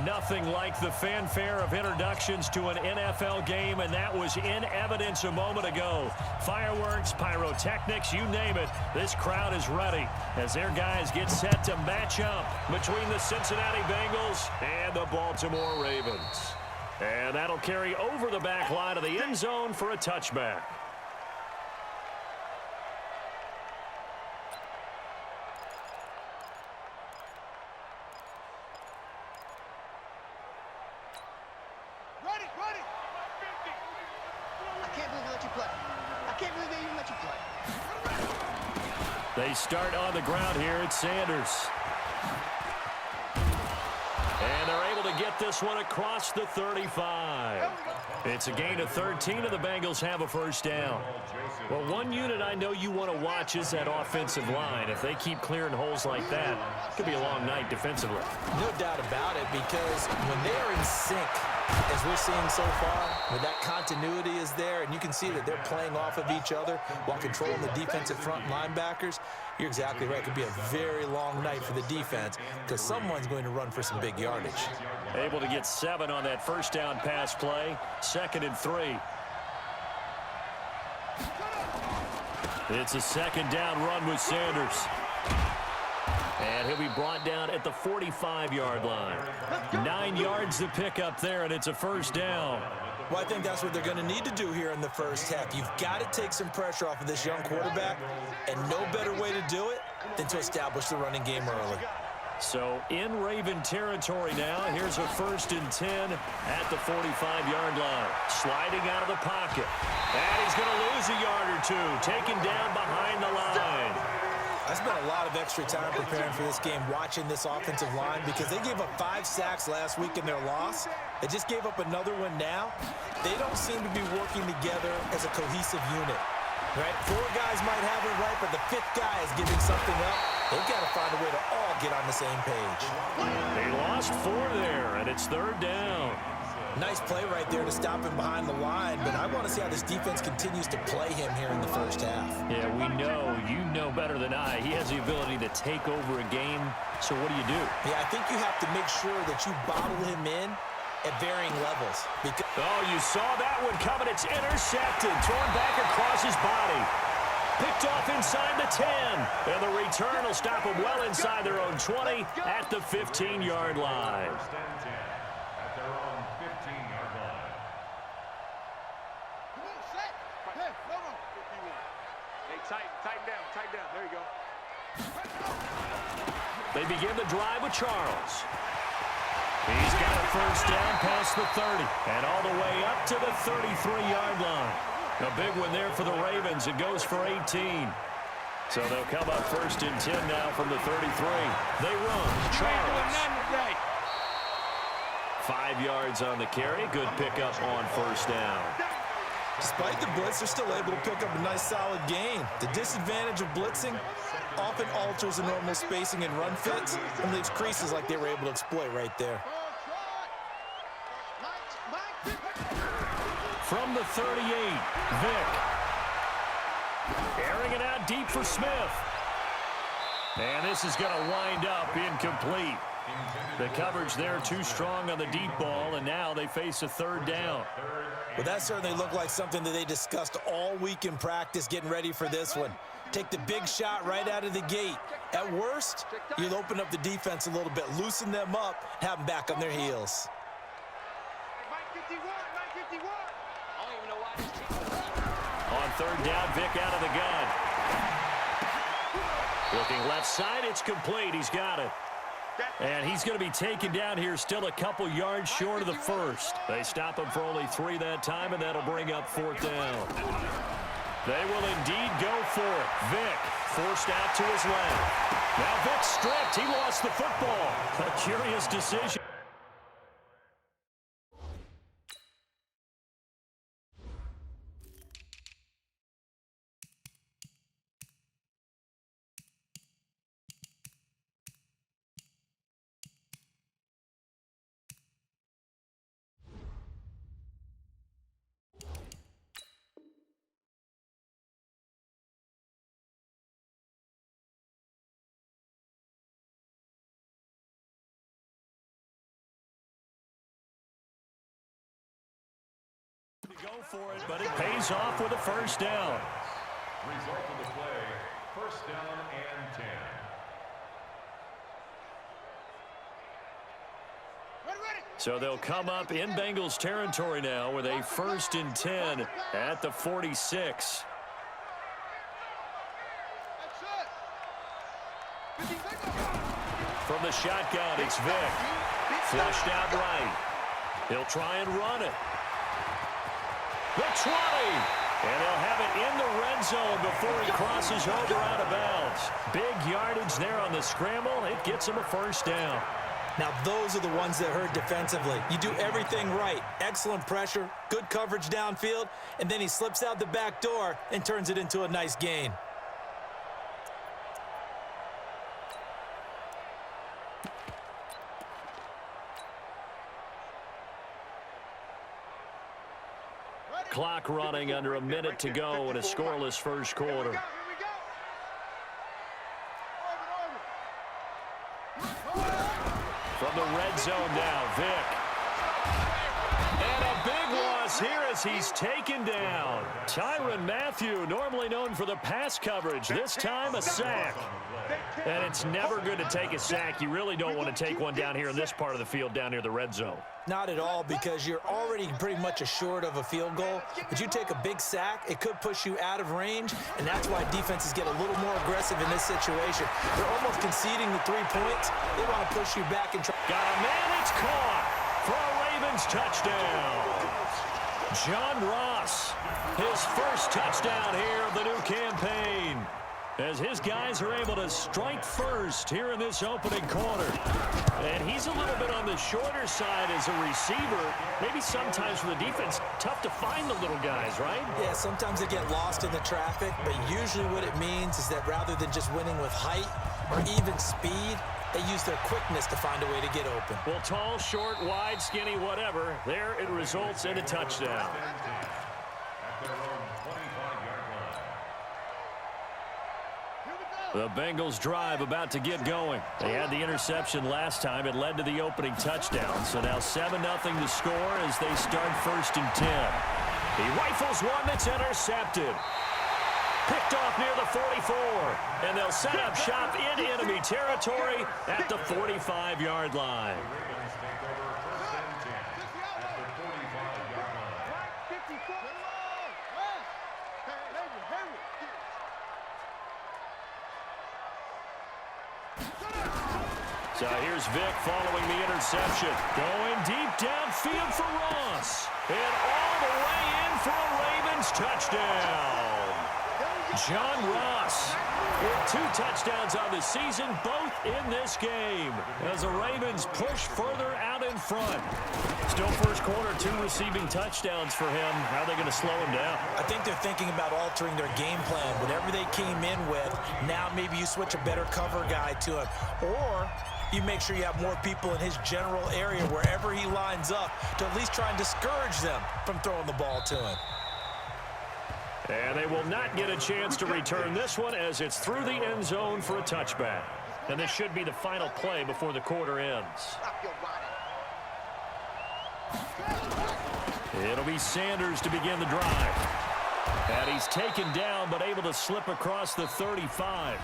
Nothing like the fanfare of introductions to an NFL game, and that was in evidence a moment ago. Fireworks, pyrotechnics, you name it. This crowd is ready as their guys get set to match up between the Cincinnati Bengals and the Baltimore Ravens. And that'll carry over the back line of the end zone for a touchback. They start on the ground here at Sanders. And they're able to get this one across the 35. It's a gain of 13, and the Bengals have a first down. Well, one unit I know you want to watch is that offensive line. If they keep clearing holes like that, it could be a long night defensively. No doubt about it, because when they are in sync, as we're seeing so far, when that continuity is there, and you can see that they're playing off of each other while controlling the defensive front linebackers, you're exactly right. It could be a very long night for the defense because someone's going to run for some big yardage. Able to get 7 on that first down pass play. 2nd and 3. It's a second down run with Sanders. And he'll be brought down at the 45-yard line. 9 yards to pick up there, and it's a first down. Well, I think that's what they're going to need to do here in the first half. You've got to take some pressure off of this young quarterback, and no better way to do it than to establish the running game early. So in Raven territory now, here's a 1st and 10 at the 45-yard line. Sliding out of the pocket. And he's going to lose a yard or two. Taken down behind the line. I spent a lot of extra time preparing for this game, watching this offensive line, because they gave up 5 sacks last week in their loss. They just gave up another one now. They don't seem to be working together as a cohesive unit. Right? 4 guys might have it right, but the 5th guy is giving something up. They've got to find a way to all get on the same page. They lost 4 there, and it's 3rd down. Nice play right there to stop him behind the line, but I want to see how this defense continues to play him here in the first half. Yeah, we know. You know better than I. He has the ability to take over a game, so what do you do? Yeah, I think you have to make sure that you bottle him in at varying levels. Oh, you saw that one coming. It's intercepted. Thrown back across his body. Picked off inside the 10. And the return will stop them well inside their own 20 at the 15-yard line. Tighten down. There you go. They begin the drive with Charles. He's got a first down past the 30 and all the way up to the 33-yard line. A big one there for the Ravens. It goes for 18. So they'll come up 1st and 10 now from the 33. They run. Charles. 5 yards on the carry. Good pickup on first down. Despite the blitz, they're still able to pick up a nice solid gain. The disadvantage of blitzing often alters the normal spacing and run fits and leaves creases like they were able to exploit right there. From the 38, Vick. Airing it out deep for Smith. And this is going to wind up incomplete. The coverage there too strong on the deep ball, and now they face a 3rd down. Well, that certainly looked like something that they discussed all week in practice getting ready for this one. Take the big shot right out of the gate. At worst, you'll open up the defense a little bit, loosen them up, have them back on their heels. On 3rd down, Vick out of the gun. Looking left side, it's complete. He's got it. And he's going to be taken down here still a couple yards short of the 1st. They stop him for only 3 that time, and that'll bring up 4th down. They will indeed go for it. Vick forced out to his left. Now Vick stripped. He lost the football. A curious decision. for it, but it pays off with a first down. Result of the play, first down and 10. So they'll come up in Bengals territory now with a 1st and 10 at the 46. From the shotgun, it's Vick. Flushed out right. He'll try and run it. The 20. And they'll have it in the red zone before he crosses over out of bounds. Big yardage there on the scramble. It gets him a first down. Now, those are the ones that hurt defensively. You do everything right. Excellent pressure, good coverage downfield, and then he slips out the back door and turns it into a nice gain. Clock running under a minute to go in a scoreless first quarter. From the red zone now, Vick. And a big loss here as he's taken down. Tyrann Mathieu, normally known for the pass coverage, this time a sack. And it's never good to take a sack. You really don't want to take one down here in this part of the field down near the red zone. Not at all, because you're already pretty much assured of a field goal. But you take a big sack, it could push you out of range, and that's why defenses get a little more aggressive in this situation. They're almost conceding the 3 points. They want to push you back and try. Got a man, it's caught for a Ravens touchdown. John Ross, his first touchdown here of the new campaign, as his guys are able to strike first here in this opening quarter. And he's a little bit on the shorter side as a receiver. Maybe sometimes for the defense, tough to find the little guys, right? Yeah, sometimes they get lost in the traffic, but usually what it means is that rather than just winning with height or even speed, they use their quickness to find a way to get open. Well, tall, short, wide, skinny, whatever, there it results in a touchdown. The Bengals drive about to get going. They had the interception last time. It led to the opening touchdown. So now 7-0 to score as they start 1st and 10. He rifles one that's intercepted. Picked off near the 44. And they'll set up shop in enemy territory at the 45-yard line. So here's Vick following the interception. Going deep downfield for Ross. And all the way in for a Ravens touchdown. John Ross with 2 touchdowns on the season, both in this game, as the Ravens push further out in front. Still first quarter, 2 receiving touchdowns for him. How are they going to slow him down? I think they're thinking about altering their game plan. Whatever they came in with, now maybe you switch a better cover guy to him. Or you make sure you have more people in his general area wherever he lines up to at least try and discourage them from throwing the ball to him. And they will not get a chance to return this one as it's through the end zone for a touchback. And this should be the final play before the quarter ends. It'll be Sanders to begin the drive. And he's taken down but able to slip across the 35.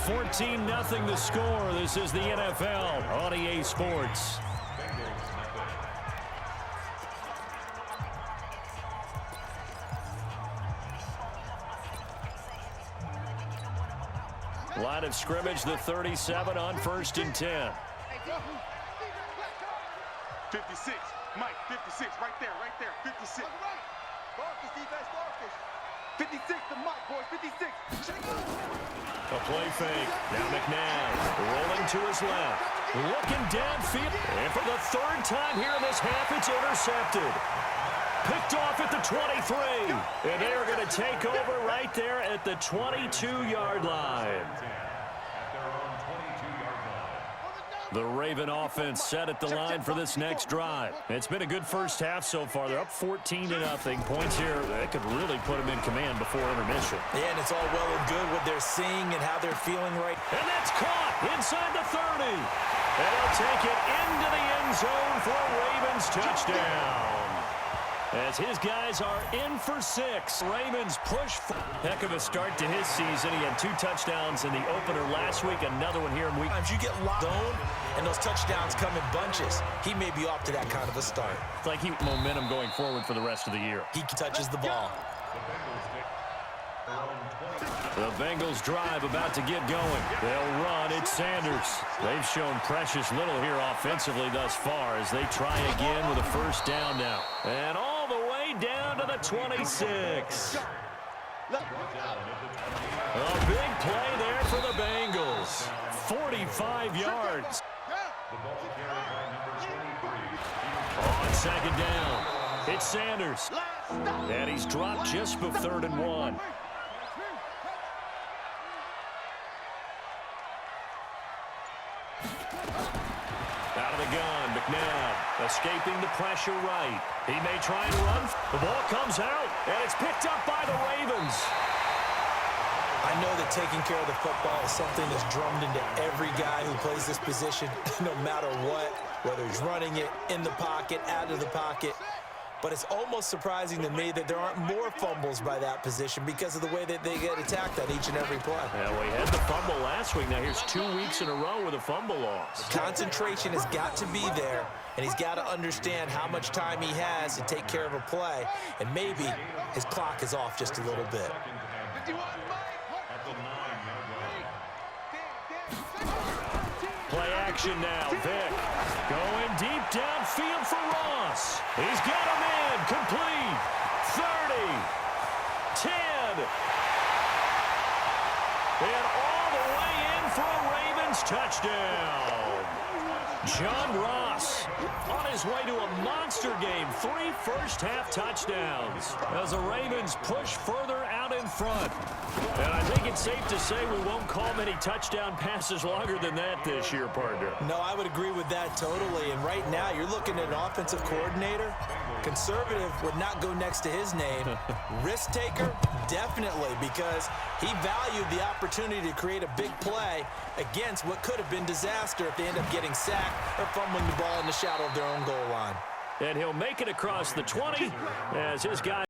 14-0 the score. This is the NFL on EA Sports. Line of scrimmage, the 37 on 1st and 10. 56, Mike, 56, right there, 56. 56 to Mike, boys, 56. A play fake. Now McNabb rolling to his left. Looking downfield. And for the 3rd time here in this half, it's intercepted. Picked off at the 23. And they are going to take over right there at the 22-yard line. The Raven offense set at the line for this next drive. It's been a good first half so far. They're up 14-0. Points here that could really put them in command before intermission. Yeah, and it's all well and good what they're seeing and how they're feeling right. And that's caught inside the 30. And they'll take it into the end zone for a Ravens touchdown. as his guys are in for 6. Ravens push. Heck of a start to his season. He had 2 touchdowns in the opener last week, another one here in week. Sometimes you get locked on, and those touchdowns come in bunches. He may be off to that kind of a start. It's like he momentum going forward for the rest of the year. He touches the ball. The Bengals drive about to get going. They'll run. It's Sanders. They've shown precious little here offensively thus far as they try again with a first down now. And all the way down to the 26. A big play there for the Bengals. 45 yards. On second down, it's Sanders. And he's dropped just before 3rd and 1. Out of the gun, McNabb escaping the pressure right. He may try and run. The ball comes out, and it's picked up by the Ravens. I know that taking care of the football is something that's drummed into every guy who plays this position, no matter what, whether he's running it, in the pocket, out of the pocket. But it's almost surprising to me that there aren't more fumbles by that position because of the way that they get attacked on each and every play. Yeah, we had the fumble last week. Now here's 2 weeks in a row with a fumble loss. Concentration has got to be there, and he's got to understand how much time he has to take care of a play, and maybe his clock is off just a little bit. Play action now. Vick going deep downfield for Ross. He's got him in. Complete. 30. 10. And all the way in for a Ravens touchdown. John Ross on his way to a monster game. 3 first-half touchdowns as the Ravens push further out in front. And I think it's safe to say we won't call many touchdown passes longer than that this year, partner. No, I would agree with that totally. And right now, you're looking at an offensive coordinator. Conservative would not go next to his name. Risk taker, definitely, because he valued the opportunity to create a big play against what could have been disaster if they end up getting sacked or fumbling the ball in the shadow of their own goal line. And he'll make it across the 20 as his guy